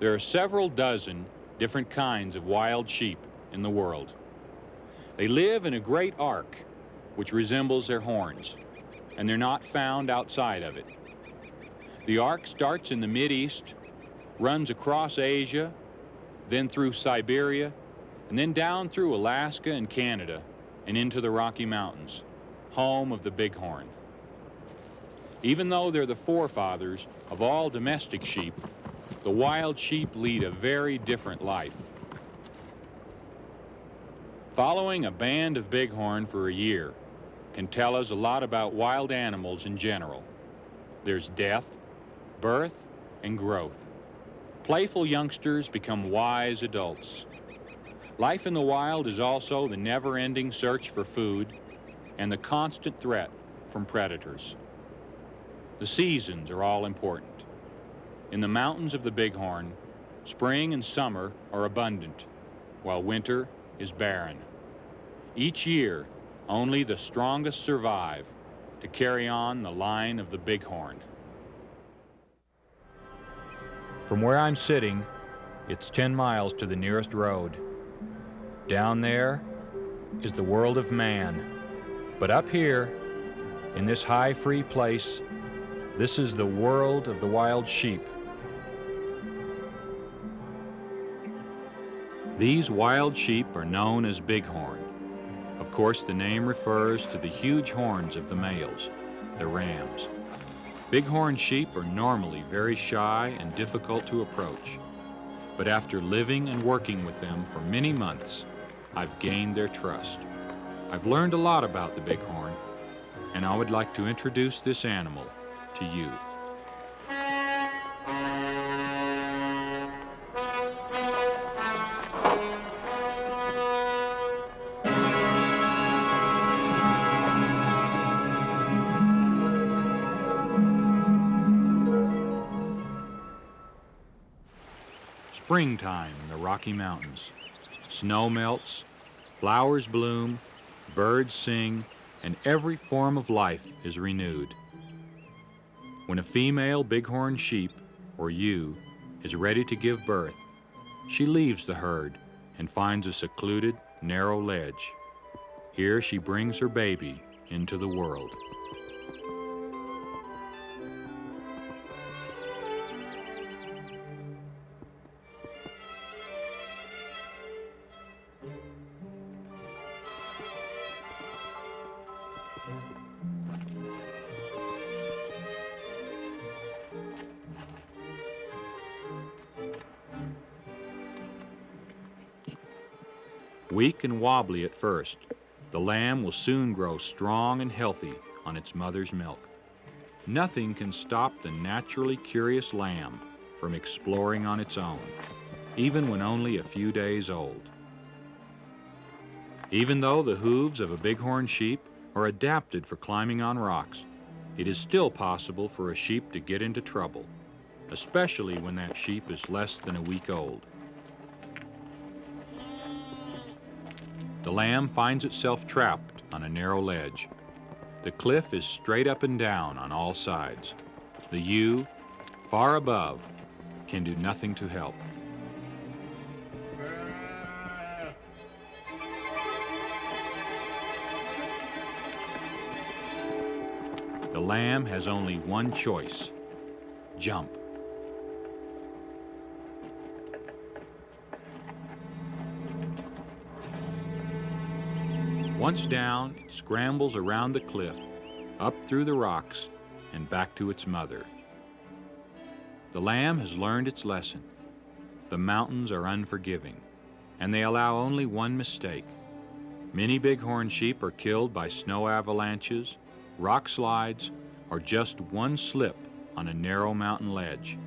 There are several dozen different kinds of wild sheep in the world. They live in a great arc, which resembles their horns, and they're not found outside of it. The arc starts in the Mideast, runs across Asia, then through Siberia, and then down through Alaska and Canada, and into the Rocky Mountains, home of the bighorn. Even though they're the forefathers of all domestic sheep, the wild sheep lead a very different life. Following a band of bighorn for a year can tell us a lot about wild animals in general. There's death, birth, and growth. Playful youngsters become wise adults. Life in the wild is also the never-ending search for food and the constant threat from predators. The seasons are all important. In the mountains of the bighorn, spring and summer are abundant, while winter is barren. Each year, only the strongest survive to carry on the line of the bighorn. From where I'm sitting, it's 10 miles to the nearest road. Down there is the world of man. But up here, in this high, free place, this is the world of the wild sheep. These wild sheep are known as bighorn. Of course, the name refers to the huge horns of the males, the rams. Bighorn sheep are normally very shy and difficult to approach. But after living and working with them for many months, I've gained their trust. I've learned a lot about the bighorn, and I would like to introduce this animal to you. Springtime in the Rocky Mountains. Snow melts, flowers bloom, birds sing, and every form of life is renewed. When a female bighorn sheep, or ewe, is ready to give birth, she leaves the herd and finds a secluded, narrow ledge. Here she brings her baby into the world. Weak and wobbly at first, the lamb will soon grow strong and healthy on its mother's milk. Nothing can stop the naturally curious lamb from exploring on its own, even when only a few days old. Even though the hooves of a bighorn sheep are adapted for climbing on rocks, it is still possible for a sheep to get into trouble, especially when that sheep is less than a week old. The lamb finds itself trapped on a narrow ledge. The cliff is straight up and down on all sides. The ewe, far above, can do nothing to help. The lamb has only one choice: jump. Once down, it scrambles around the cliff, up through the rocks, and back to its mother. The lamb has learned its lesson. The mountains are unforgiving, and they allow only one mistake. Many bighorn sheep are killed by snow avalanches, rock slides, or just one slip on a narrow mountain ledge.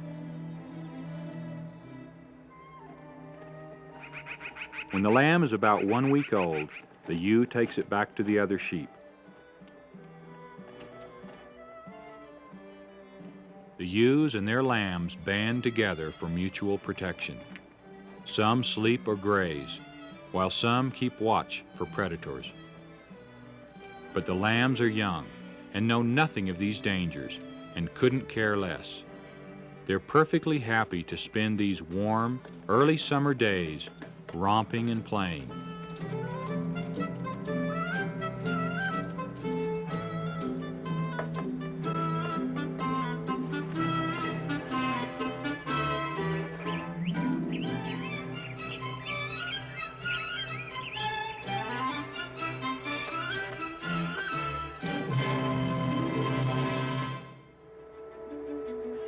When the lamb is about 1 week old, the ewe takes it back to the other sheep. The ewes and their lambs band together for mutual protection. Some sleep or graze, while some keep watch for predators. But the lambs are young and know nothing of these dangers and couldn't care less. They're perfectly happy to spend these warm, early summer days romping and playing.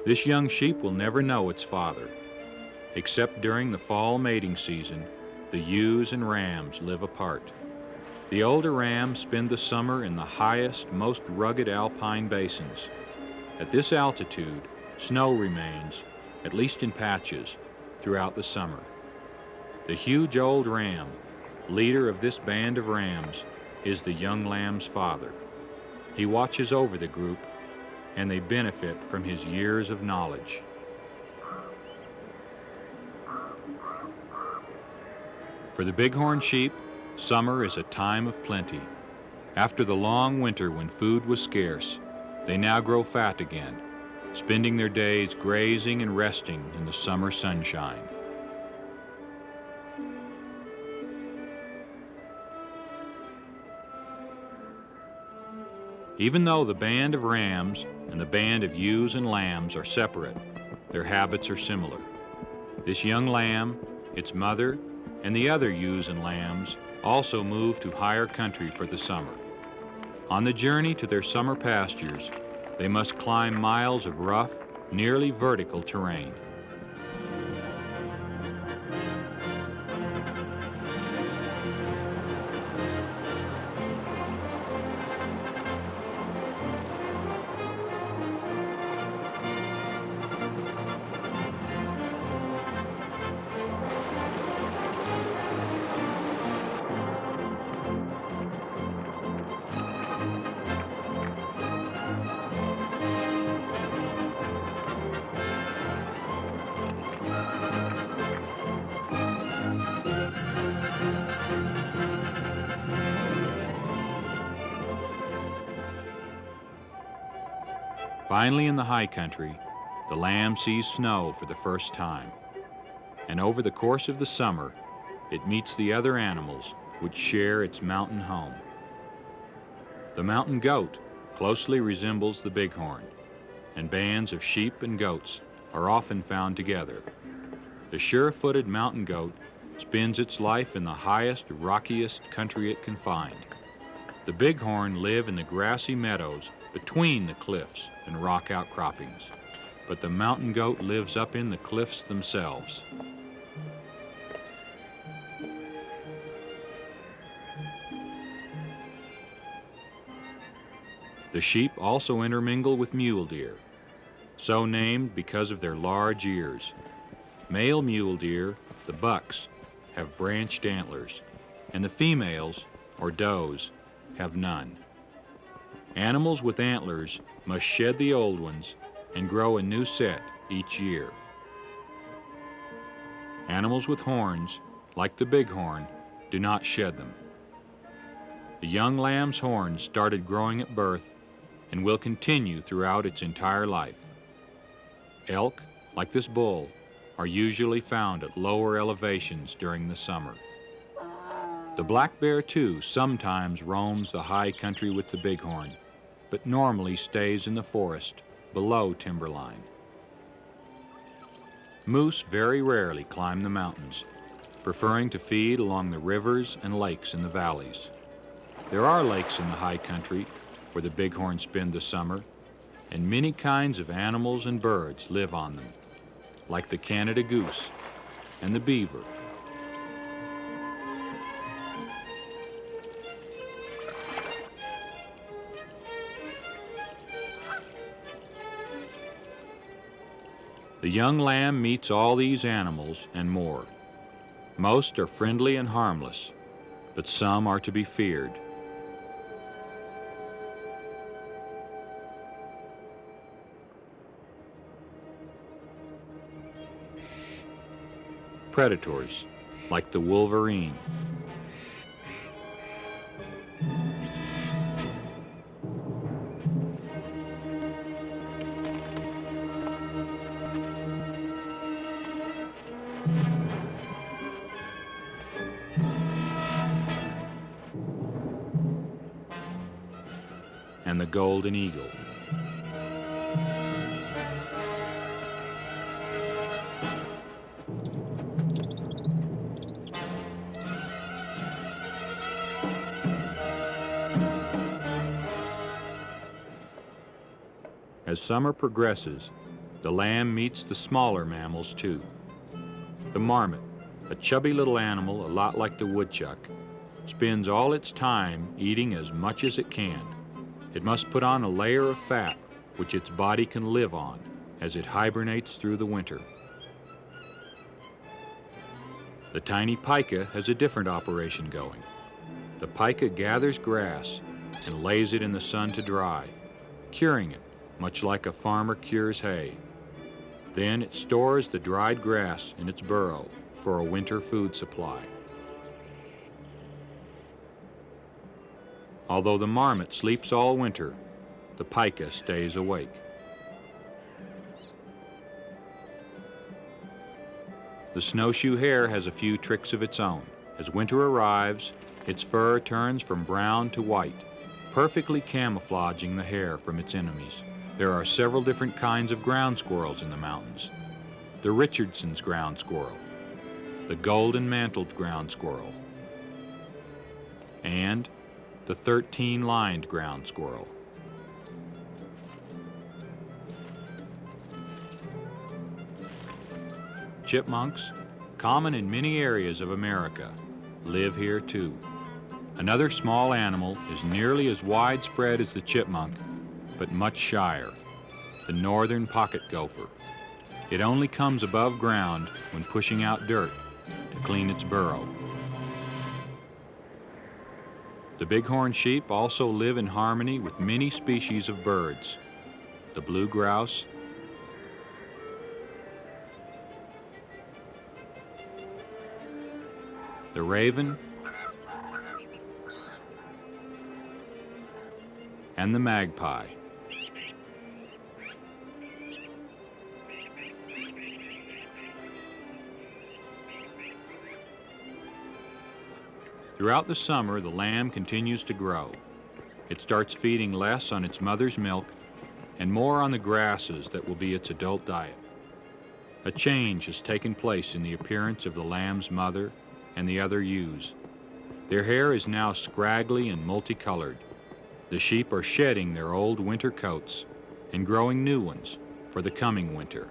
This young sheep will never know its father. Except during the fall mating season, the ewes and rams live apart. The older rams spend the summer in the highest, most rugged alpine basins. At this altitude, snow remains, at least in patches, throughout the summer. The huge old ram, leader of this band of rams, is the young lamb's father. He watches over the group, and they benefit from his years of knowledge. For the bighorn sheep, summer is a time of plenty. After the long winter when food was scarce, they now grow fat again, spending their days grazing and resting in the summer sunshine. Even though the band of rams and the band of ewes and lambs are separate, their habits are similar. This young lamb, its mother, and the other ewes and lambs also move to higher country for the summer. On the journey to their summer pastures, they must climb miles of rough, nearly vertical terrain. Finally, in the high country, the lamb sees snow for the first time. And over the course of the summer, it meets the other animals which share its mountain home. The mountain goat closely resembles the bighorn, and bands of sheep and goats are often found together. The sure-footed mountain goat spends its life in the highest, rockiest country it can find. The bighorn live in the grassy meadows between the cliffs and rock outcroppings, but the mountain goat lives up in the cliffs themselves. The sheep also intermingle with mule deer, so named because of their large ears. Male mule deer, the bucks, have branched antlers, and the females, or does, have none. Animals with antlers must shed the old ones and grow a new set each year. Animals with horns, like the bighorn, do not shed them. The young lamb's horns started growing at birth and will continue throughout its entire life. Elk, like this bull, are usually found at lower elevations during the summer. The black bear, too, sometimes roams the high country with the bighorn, but normally stays in the forest below timberline. Moose very rarely climb the mountains, preferring to feed along the rivers and lakes in the valleys. There are lakes in the high country where the bighorn spend the summer, and many kinds of animals and birds live on them, like the Canada goose and the beaver. The young lamb meets all these animals and more. Most are friendly and harmless, but some are to be feared. Predators, like the wolverine. And the golden eagle. As summer progresses, the lamb meets the smaller mammals too. The marmot, a chubby little animal a lot like the woodchuck, spends all its time eating as much as it can. It must put on a layer of fat which its body can live on as it hibernates through the winter. The tiny pika has a different operation going. The pika gathers grass and lays it in the sun to dry, curing it much like a farmer cures hay. Then it stores the dried grass in its burrow for a winter food supply. Although the marmot sleeps all winter, the pika stays awake. The snowshoe hare has a few tricks of its own. As winter arrives, its fur turns from brown to white, perfectly camouflaging the hare from its enemies. There are several different kinds of ground squirrels in the mountains. The Richardson's ground squirrel, the golden-mantled ground squirrel, and the 13-lined ground squirrel. Chipmunks, common in many areas of America, live here too. Another small animal is nearly as widespread as the chipmunk, but much shyer, the northern pocket gopher. It only comes above ground when pushing out dirt to clean its burrow. The bighorn sheep also live in harmony with many species of birds. The blue grouse, the raven, and the magpie. Throughout the summer, the lamb continues to grow. It starts feeding less on its mother's milk and more on the grasses that will be its adult diet. A change has taken place in the appearance of the lamb's mother and the other ewes. Their hair is now scraggly and multicolored. The sheep are shedding their old winter coats and growing new ones for the coming winter.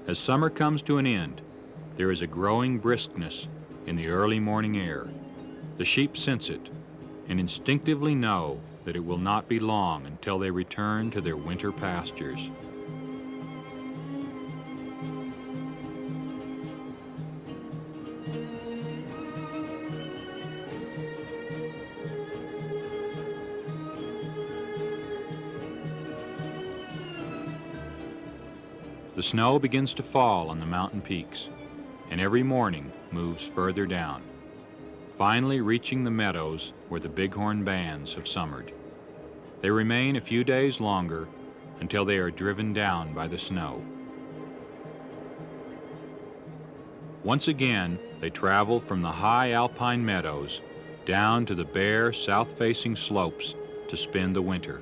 As summer comes to an end, there is a growing briskness in the early morning air. The sheep sense it and instinctively know that it will not be long until they return to their winter pastures. The snow begins to fall on the mountain peaks, and every morning moves further down, finally reaching the meadows where the bighorn bands have summered. They remain a few days longer until they are driven down by the snow. Once again, they travel from the high alpine meadows down to the bare south-facing slopes to spend the winter.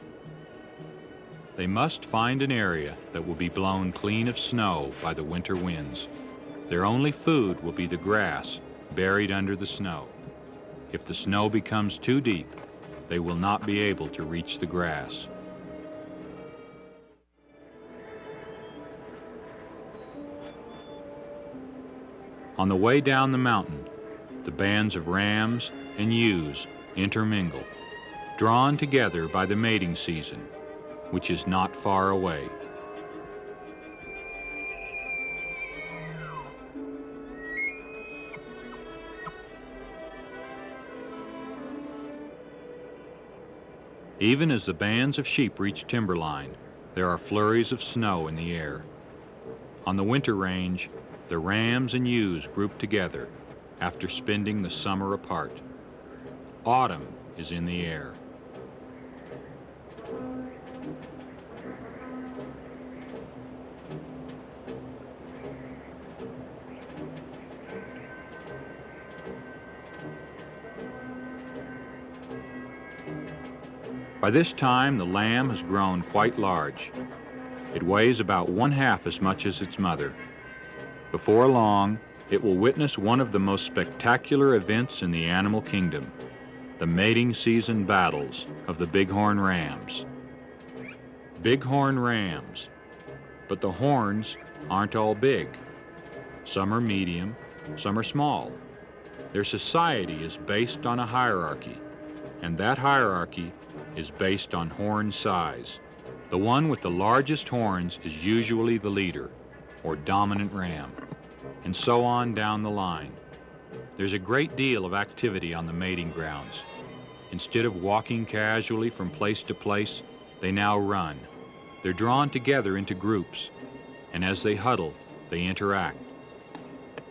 They must find an area that will be blown clean of snow by the winter winds. Their only food will be the grass buried under the snow. If the snow becomes too deep, they will not be able to reach the grass. On the way down the mountain, the bands of rams and ewes intermingle, drawn together by the mating season, which is not far away. Even as the bands of sheep reach timberline, there are flurries of snow in the air. On the winter range, the rams and ewes group together after spending the summer apart. Autumn is in the air. By this time, the lamb has grown quite large. It weighs about 1/2 as much as its mother. Before long, it will witness one of the most spectacular events in the animal kingdom, the mating season battles of the bighorn rams. Bighorn rams, but the horns aren't all big. Some are medium, some are small. Their society is based on a hierarchy, and that hierarchy is based on horn size. The one with the largest horns is usually the leader, or dominant ram, and so on down the line. There's a great deal of activity on the mating grounds. Instead of walking casually from place to place, they now run. They're drawn together into groups, and as they huddle, they interact.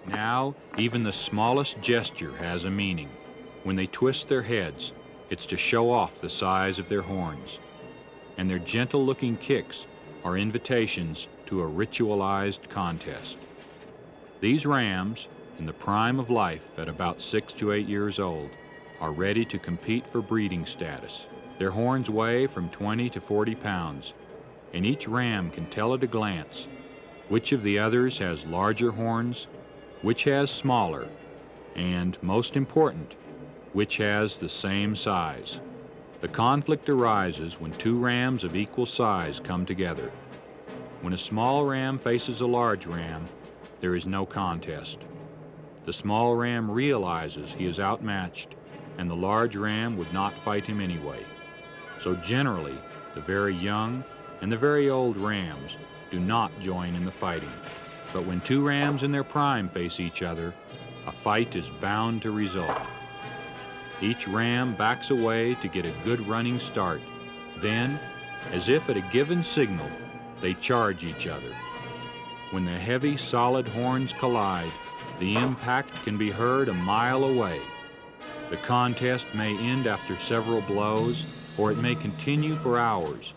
Now, even the smallest gesture has a meaning. When they twist their heads, it's to show off the size of their horns, and their gentle-looking kicks are invitations to a ritualized contest. These rams, in the prime of life at about 6 to 8 years old, are ready to compete for breeding status. Their horns weigh from 20 to 40 pounds, and each ram can tell at a glance which of the others has larger horns, which has smaller, and, most important, which has the same size. The conflict arises when two rams of equal size come together. When a small ram faces a large ram, there is no contest. The small ram realizes he is outmatched, and the large ram would not fight him anyway. So generally, the very young and the very old rams do not join in the fighting. But when two rams in their prime face each other, a fight is bound to result. Each ram backs away to get a good running start. Then, as if at a given signal, they charge each other. When the heavy, solid horns collide, the impact can be heard a mile away. The contest may end after several blows, or it may continue for hours.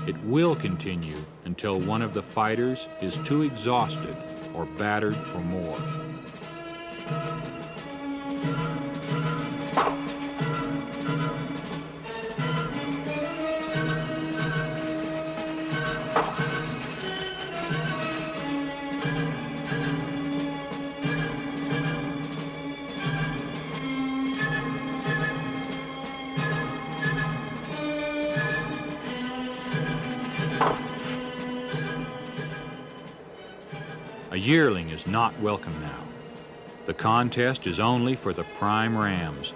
It will continue until one of the fighters is too exhausted or battered for more. A yearling is not welcome now. The contest is only for the prime rams.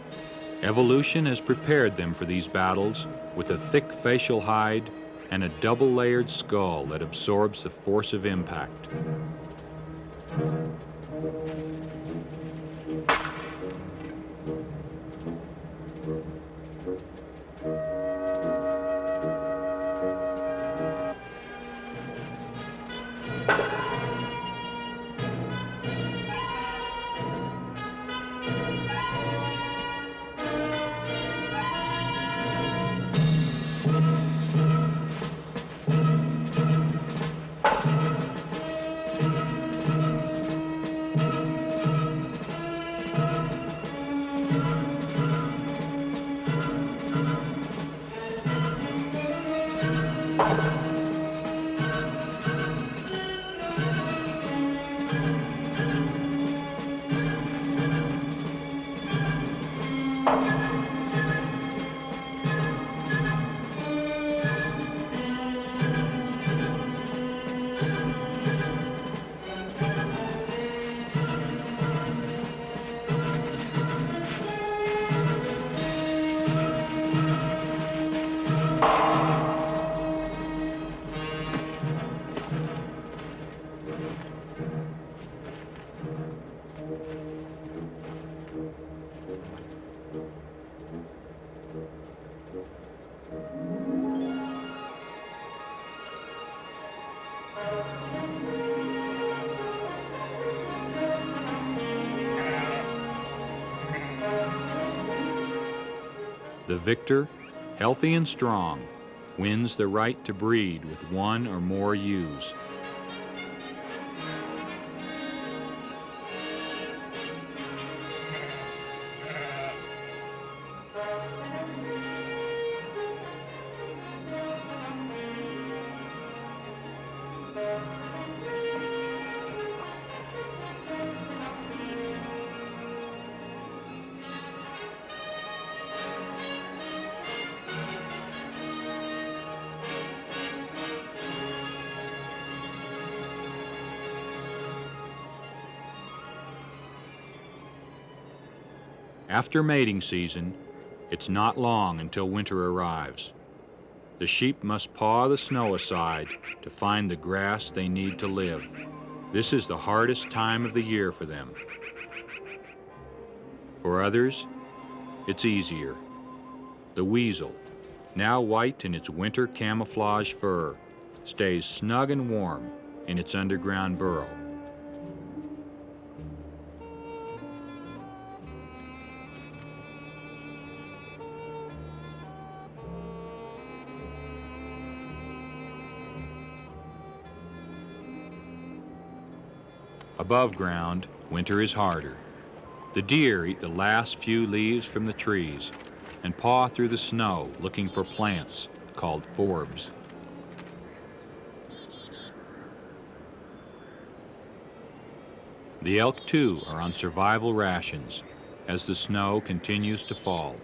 Evolution has prepared them for these battles with a thick facial hide and a double-layered skull that absorbs the force of impact. The victor, healthy and strong, wins the right to breed with one or more ewes. After mating season, it's not long until winter arrives. The sheep must paw the snow aside to find the grass they need to live. This is the hardest time of the year for them. For others, it's easier. The weasel, now white in its winter camouflage fur, stays snug and warm in its underground burrow. Above ground, winter is harder. The deer eat the last few leaves from the trees and paw through the snow looking for plants called forbs. The elk, too, are on survival rations as the snow continues to fall.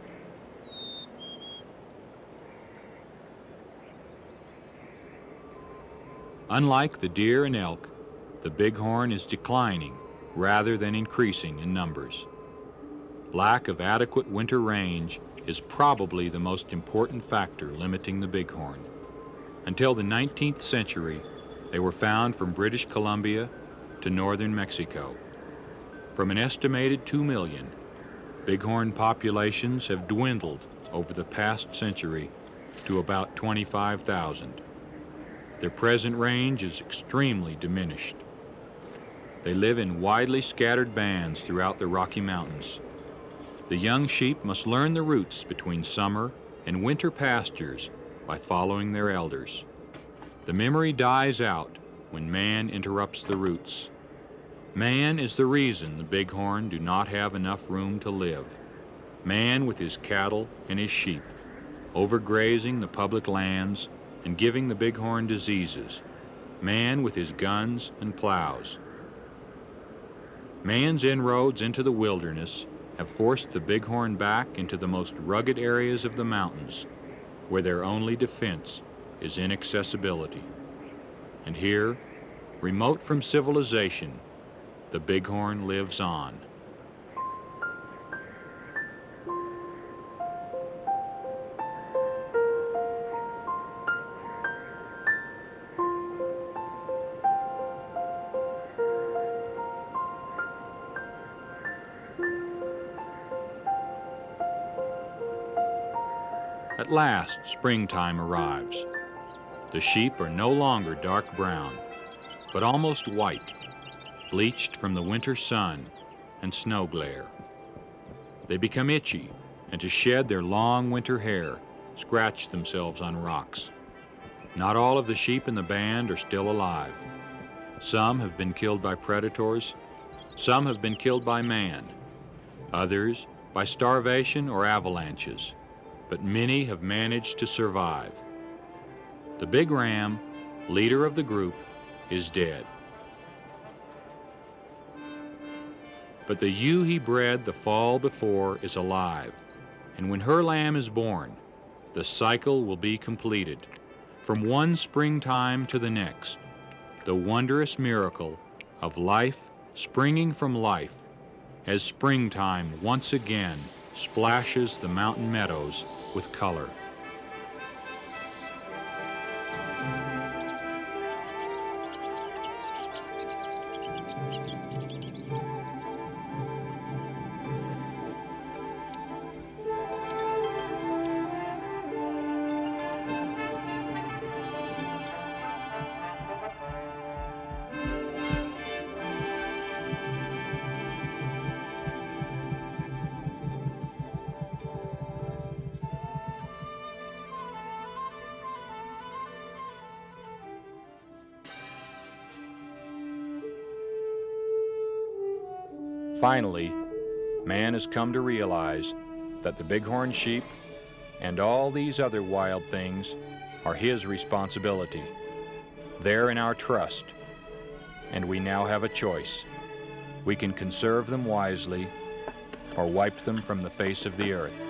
Unlike the deer and elk, the bighorn is declining rather than increasing in numbers. Lack of adequate winter range is probably the most important factor limiting the bighorn. Until the 19th century, they were found from British Columbia to northern Mexico. From an estimated 2 million, bighorn populations have dwindled over the past century to about 25,000. Their present range is extremely diminished. They live in widely scattered bands throughout the Rocky Mountains. The young sheep must learn the routes between summer and winter pastures by following their elders. The memory dies out when man interrupts the routes. Man is the reason the bighorn do not have enough room to live. Man with his cattle and his sheep, overgrazing the public lands and giving the bighorn diseases. Man with his guns and plows. Man's inroads into the wilderness have forced the bighorn back into the most rugged areas of the mountains, where their only defense is inaccessibility. And here, remote from civilization, the bighorn lives on. At last, springtime arrives. The sheep are no longer dark brown, but almost white, bleached from the winter sun and snow glare. They become itchy, and to shed their long winter hair, scratch themselves on rocks. Not all of the sheep in the band are still alive. Some have been killed by predators, some have been killed by man, others by starvation or avalanches, but many have managed to survive. The big ram, leader of the group, is dead. But the ewe he bred the fall before is alive, and when her lamb is born, the cycle will be completed. From one springtime to the next, the wondrous miracle of life springing from life, as springtime once again splashes the mountain meadows with color. Finally, man has come to realize that the bighorn sheep and all these other wild things are his responsibility. They're in our trust, and we now have a choice. We can conserve them wisely or wipe them from the face of the earth.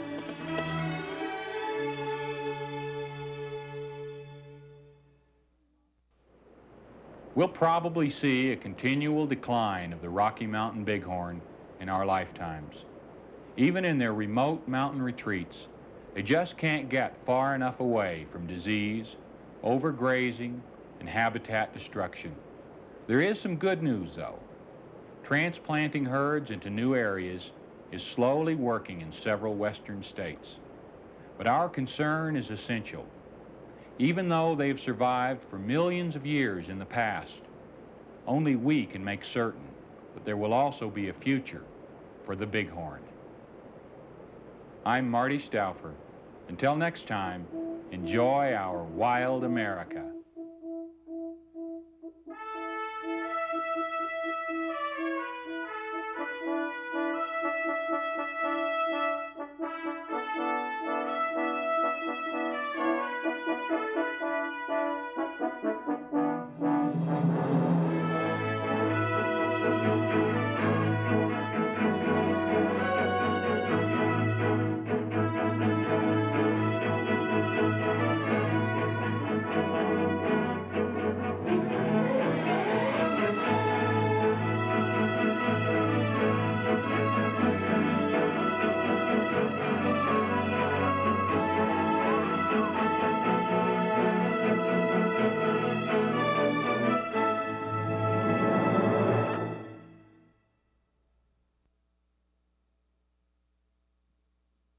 We'll probably see a continual decline of the Rocky Mountain Bighorn in our lifetimes. Even in their remote mountain retreats, they just can't get far enough away from disease, overgrazing, and habitat destruction. There is some good news, though. Transplanting herds into new areas is slowly working in several western states. But our concern is essential. Even though they've survived for millions of years in the past, only we can make certain that there will also be a future for the bighorn. I'm Marty Stouffer. Until next time, enjoy our wild America.